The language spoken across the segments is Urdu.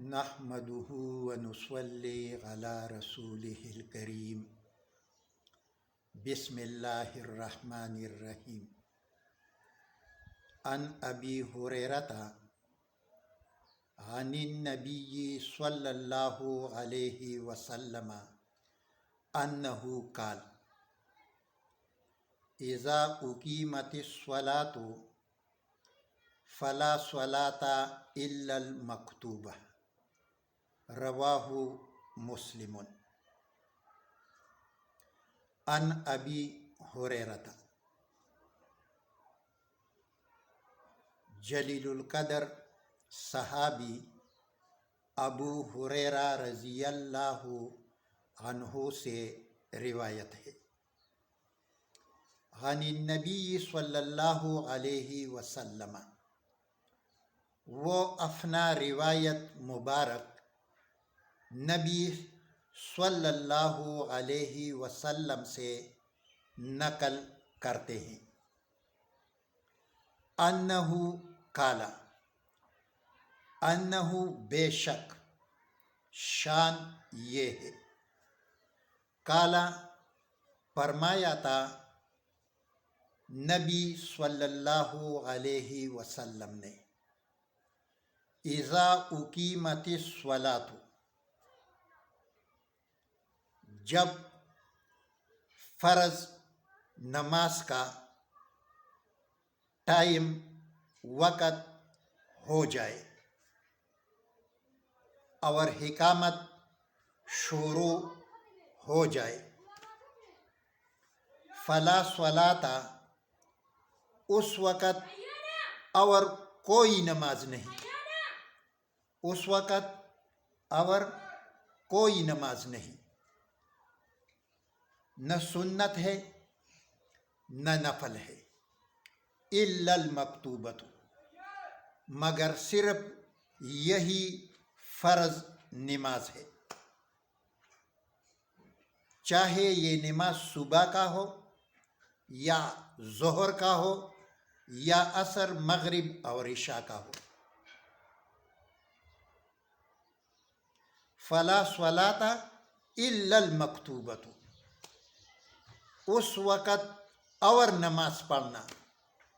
نحمده ونصلي على رسوله الكريم بسم الله الرحمن الرحيم عن أبي هريرة عن النبي صلى الله عليه وسلم أنه قال إذا أقيمت الصلاة فلا صلاة إلا المكتوبة رواہ مسلم عن ابی ہریرہ جلیل القدر صحابی ابو ہریرہ رضی اللہ عنہ سے روایت ہے عن النبی صلی اللہ علیہ وسلم، وہ اپنا روایت مبارک نبی صلی اللہ علیہ وسلم سے نقل کرتے ہیں۔ انہو قال، انہو بے شک، شان یہ ہے، قال فرمایا تھا نبی صلی اللہ علیہ وسلم نے، اذا اقیمت الصلاۃ، جب فرض نماز کا ٹائم وقت ہو جائے اور اقامت شروع ہو جائے، فلا صلاۃ، اس وقت اور کوئی نماز نہیں، اس وقت اور کوئی نماز نہیں، نہ سنت ہے نہ نفل ہے، الا المکتوبۃ، مگر صرف یہی فرض نماز ہے، چاہے یہ نماز صبح کا ہو یا ظہر کا ہو یا عصر مغرب اور عشاء کا ہو۔ فلا صلاۃ الا المکتوبۃ، اس وقت اور نماز پڑھنا،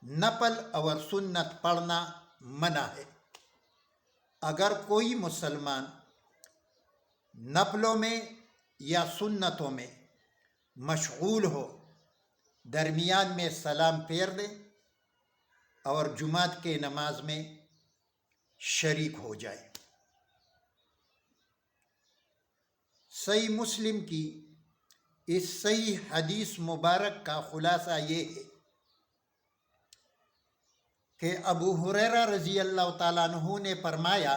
نفل اور سنت پڑھنا منع ہے۔ اگر کوئی مسلمان نفلوں میں یا سنتوں میں مشغول ہو، درمیان میں سلام پھیر دے اور جمعہ کے نماز میں شریک ہو جائے۔ صحیح مسلم کی اس صحیح حدیث مبارک کا خلاصہ یہ ہے کہ ابو ہریرہ رضی اللہ تعالیٰ عنہ نے فرمایا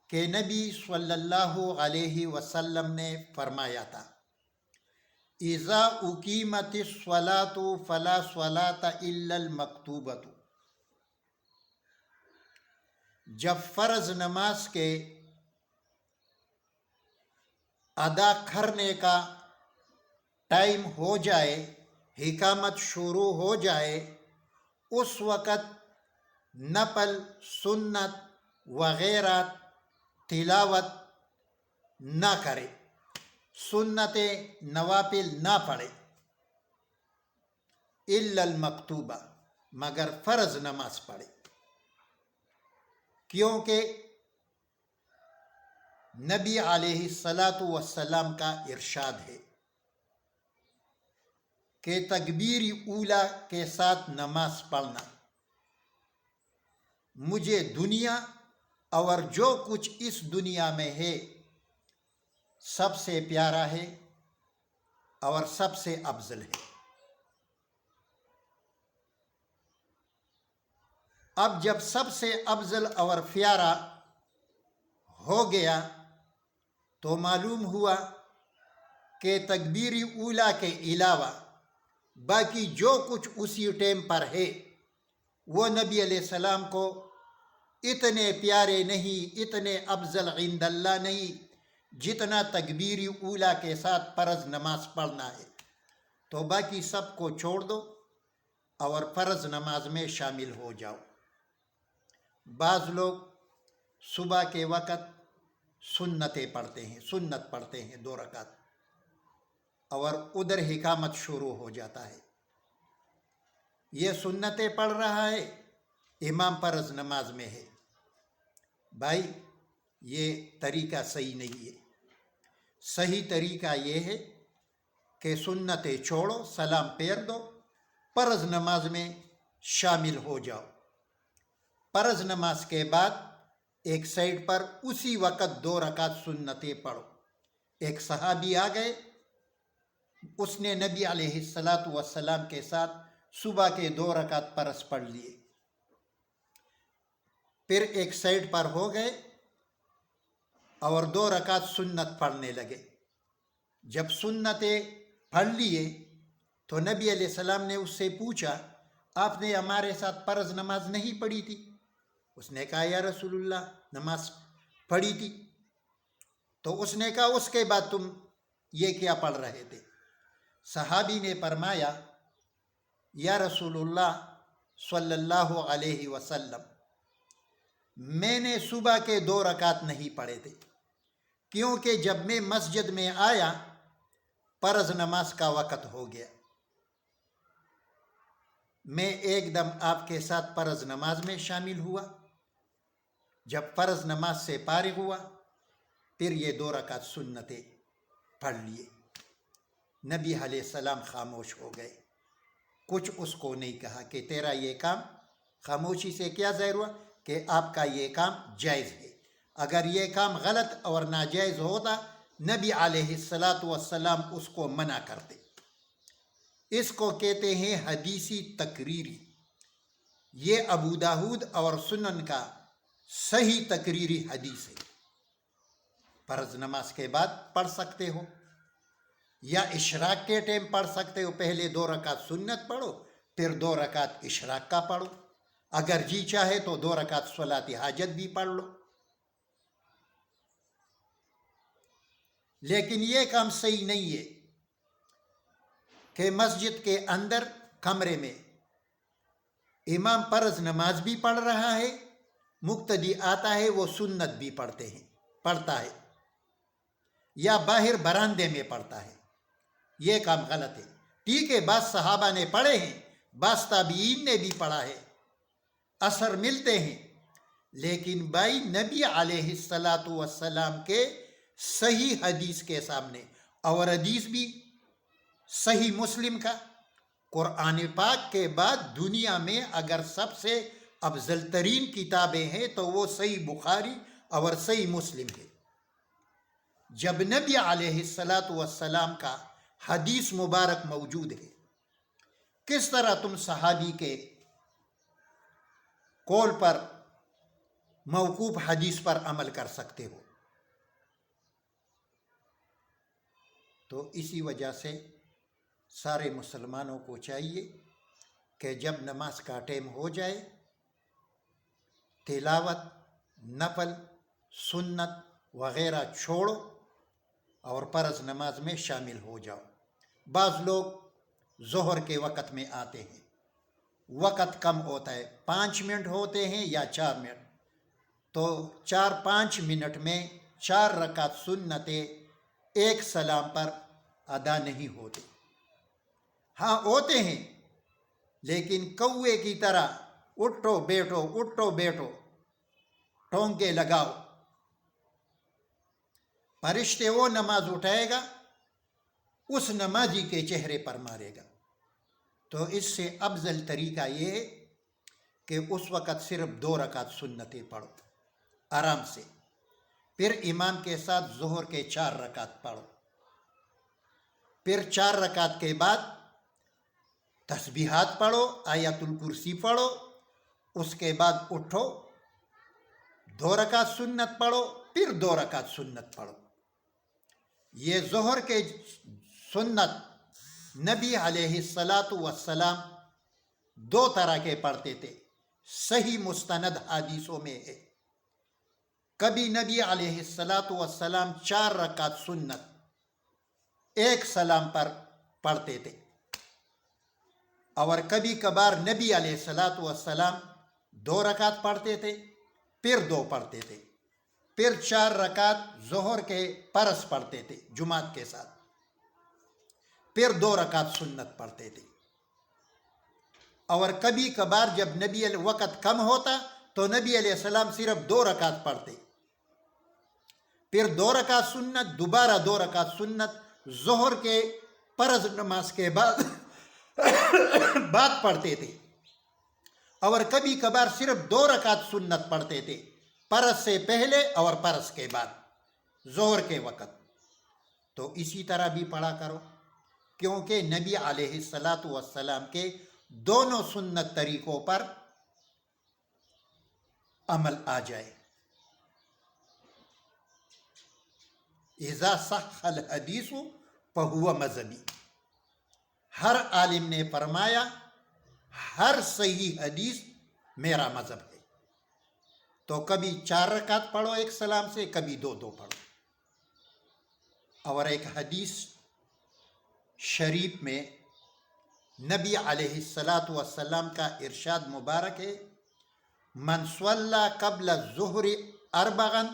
کہ نبی صلی اللہ علیہ وسلم نے فرمایا تھا، اذا اقیمت الصلاۃ فلا صلاۃ الا المکتوبۃ، جب فرض نماز کے ادا کرنے کا ٹائم ہو جائے، اقامت شروع ہو جائے، اس وقت نفل سنت وغیرہ تلاوت نہ کرے، سنت نوافل نہ پڑھے، الا المکتوبہ، مگر فرض نماز پڑھے، کیونکہ نبی علیہ الصلاۃ والسلام کا ارشاد ہے کہ تکبیر اولیٰ کے ساتھ نماز پڑھنا مجھے دنیا اور جو کچھ اس دنیا میں ہے سب سے پیارا ہے اور سب سے افضل ہے۔ اب جب سب سے افضل اور پیارا ہو گیا تو معلوم ہوا کہ تکبیر اولیٰ کے علاوہ باقی جو کچھ اسی ٹائم پر ہے وہ نبی علیہ السلام کو اتنے پیارے نہیں، اتنے افضل عند اللہ نہیں جتنا تکبیر اولیٰ کے ساتھ فرض نماز پڑھنا ہے، تو باقی سب کو چھوڑ دو اور فرض نماز میں شامل ہو جاؤ۔ بعض لوگ صبح کے وقت سنتیں پڑھتے ہیں، سنت پڑھتے ہیں 2 رکعت، اور ادھر حکامت شروع ہو جاتا ہے۔ یہ سنتیں پڑھ رہا ہے، امام فرض نماز میں ہے۔ بھائی یہ طریقہ صحیح نہیں ہے۔ صحیح طریقہ یہ ہے کہ سنتیں چھوڑو، سلام پھیر دو، فرض نماز میں شامل ہو جاؤ۔ فرض نماز کے بعد ایک سائڈ پر اسی وقت 2 رکعت سنتیں پڑھو۔ ایک صحابی آ گئے، اس نے نبی علیہ السلام کے ساتھ صبح کے 2 رکعت فرض پڑھ لیے، پھر ایک سائڈ پر ہو گئے اور 2 رکعت سنت پڑھنے لگے۔ جب سنتیں پڑھ لیے تو نبی علیہ السلام نے اس سے پوچھا، آپ نے ہمارے ساتھ فرض نماز نہیں پڑھی تھی؟ اس نے کہا یا رسول اللہ نماز پڑھی تھی۔ تو اس نے کہا اس کے بعد تم یہ کیا پڑھ رہے تھے؟ صحابی نے فرمایا یا رسول اللہ صلی اللہ علیہ وسلم، میں نے صبح کے 2 رکعت نہیں پڑھے تھے، کیونکہ جب میں مسجد میں آیا فرض نماز کا وقت ہو گیا۔ میں ایک دم آپ کے ساتھ فرض نماز میں شامل ہوا، جب فرض نماز سے فارغ ہوا پھر یہ 2 رکعت سنتیں پڑھ لیے۔ نبی علیہ السلام خاموش ہو گئے، کچھ اس کو نہیں کہا کہ تیرا یہ کام، خاموشی سے کیا ظاہر ہوا کہ آپ کا یہ کام جائز ہے۔ اگر یہ کام غلط اور ناجائز ہوتا نبی علیہ السلام اس کو منع کرتے۔ اس کو کہتے ہیں حدیثی تقریری۔ یہ ابو داؤد اور سنن کا صحیح تقریری حدیث ہے۔ فرض نماز کے بعد پڑھ سکتے ہو، یا اشراق کے ٹائم پڑھ سکتے ہو، پہلے 2 رکعت سنت پڑھو پھر 2 رکعت اشراق کا پڑھو۔ اگر جی چاہے تو 2 رکعت صلاۃ حاجت بھی پڑھ لو، لیکن یہ کام صحیح نہیں ہے کہ مسجد کے اندر کمرے میں امام فرض نماز بھی پڑھ رہا ہے، مقتدی آتا ہے وہ سنت بھی پڑھتا ہے، یا باہر براندے میں پڑھتا ہے۔ یہ کام غلط ہے۔ ٹھیک ہے، بعض صحابہ نے پڑھے ہیں، بعض تابعین نے بھی پڑھا ہے، اثر ملتے ہیں، لیکن بھائی نبی علیہ السلام کے صحیح حدیث کے سامنے، اور حدیث بھی صحیح مسلم کا، قرآن پاک کے بعد دنیا میں اگر سب سے افضل ترین کتابیں ہیں تو وہ صحیح بخاری اور صحیح مسلم ہے۔ جب نبی علیہ السلام کا حدیث مبارک موجود ہے، کس طرح تم صحابی کے قول پر، موقوف حدیث پر عمل کر سکتے ہو؟ تو اسی وجہ سے سارے مسلمانوں کو چاہیے کہ جب نماز کا ٹائم ہو جائے تلاوت، نفل، سنت وغیرہ چھوڑو اور فرض نماز میں شامل ہو جاؤ۔ بعض لوگ ظہر کے وقت میں آتے ہیں، وقت کم ہوتا ہے، 5 منٹ ہوتے ہیں یا 4 منٹ، تو 4-5 منٹ میں 4 رکعت سنتیں ایک سلام پر ادا نہیں ہوتے۔ ہاں ہوتے ہیں، لیکن کوے کی طرح اٹھو بیٹھو ٹونکے لگاؤ، فرشتے وہ نماز اٹھائے گا اس نمازی کے چہرے پر مارے گا۔ تو اس سے افضل طریقہ یہ ہے کہ اس وقت صرف 2 رکعت سنتیں پڑھو آرام سے، پھر امام کے ساتھ ظہر کے 4 رکعت پڑھو، پھر 4 رکعت کے بعد تسبیحات پڑھو، آیت الکرسی پڑھو، اس کے بعد اٹھو 2 رکعت سنت پڑھو، پھر 2 رکعت سنت پڑھو۔ یہ ظہر کے سنت نبی علیہ السلام 2 طرح کے پڑھتے تھے، صحیح مستند حدیثوں میں ہے۔ کبھی نبی علیہ السلام 4 رکعت سنت ایک سلام پر پڑھتے تھے، اور کبھی کبھار نبی علیہ السلام 2 رکعت پڑھتے تھے پھر 2 پڑھتے تھے۔ پھر 4 رکعت ظہر کے فرض پڑھتے تھے جماعت کے ساتھ، پھر 2 رکعت سنت پڑھتے تھے، اور کبھی کبھار جب نبی وقت کم ہوتا تو نبی علیہ السلام صرف 2 رکعت پڑھتے، پھر 2 رکعت سنت، دوبارہ 2 رکعت سنت ظہر کے فرض نماز کے بعد پڑھتے تھے، اور کبھی کبھار صرف 2 رکعت سنت پڑھتے تھے، فرض سے پہلے اور فرض کے بعد ظہر کے وقت۔ تو اسی طرح بھی پڑھا کرو، کیونکہ نبی علیہ السلام کے دونوں سنت طریقوں پر عمل آ جائے۔ اذا صح الحدیث فہو مذہبی، ہر عالم نے فرمایا ہر صحیح حدیث میرا مذہب ہے۔ تو کبھی 4 رکعت پڑھو ایک سلام سے، کبھی 2 پڑھو۔ اور ایک حدیث شریف میں نبی علیہ السلام کا ارشاد مبارک ہے، من صلی قبل الظہر 4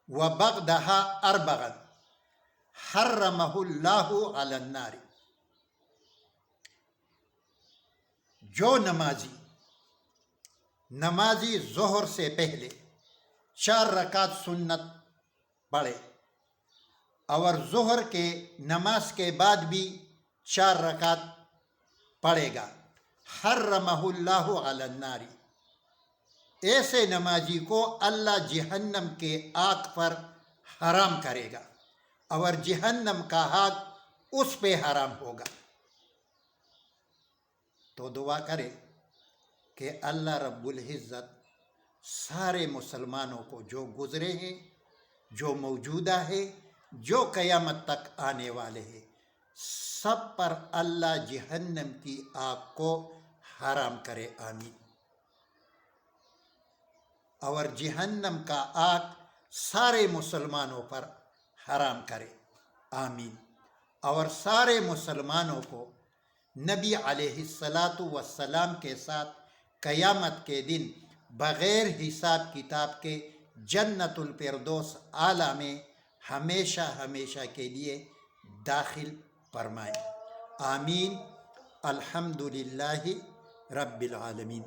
وبعدها 4 حرمہ اللہ علی النار، جو نمازی ظہر سے پہلے 4 رکعت سنت پڑھے اور ظہر کے نماز کے بعد بھی 4 رکعت پڑھے گا، حرمہ اللہ علی النار، ایسے نمازی کو اللہ جہنم کے آگ پر حرام کرے گا، اور جہنم کا آگ اس پہ حرام ہوگا۔ تو دعا کرے کہ اللہ رب العزت سارے مسلمانوں کو، جو گزرے ہیں، جو موجودہ ہے، جو قیامت تک آنے والے ہیں، سب پر اللہ جہنم کی آگ کو حرام کرے، آمین۔ اور جہنم کا آگ سارے مسلمانوں پر حرام کرے، آمین۔ اور سارے مسلمانوں کو نبی علیہ السلام کے ساتھ قیامت کے دن بغیر حساب کتاب کے جنت الفردوس اعلیٰ میں ہمیشہ ہمیشہ کے لیے داخل فرمائے، آمین۔ الحمدللہ رب العالمین۔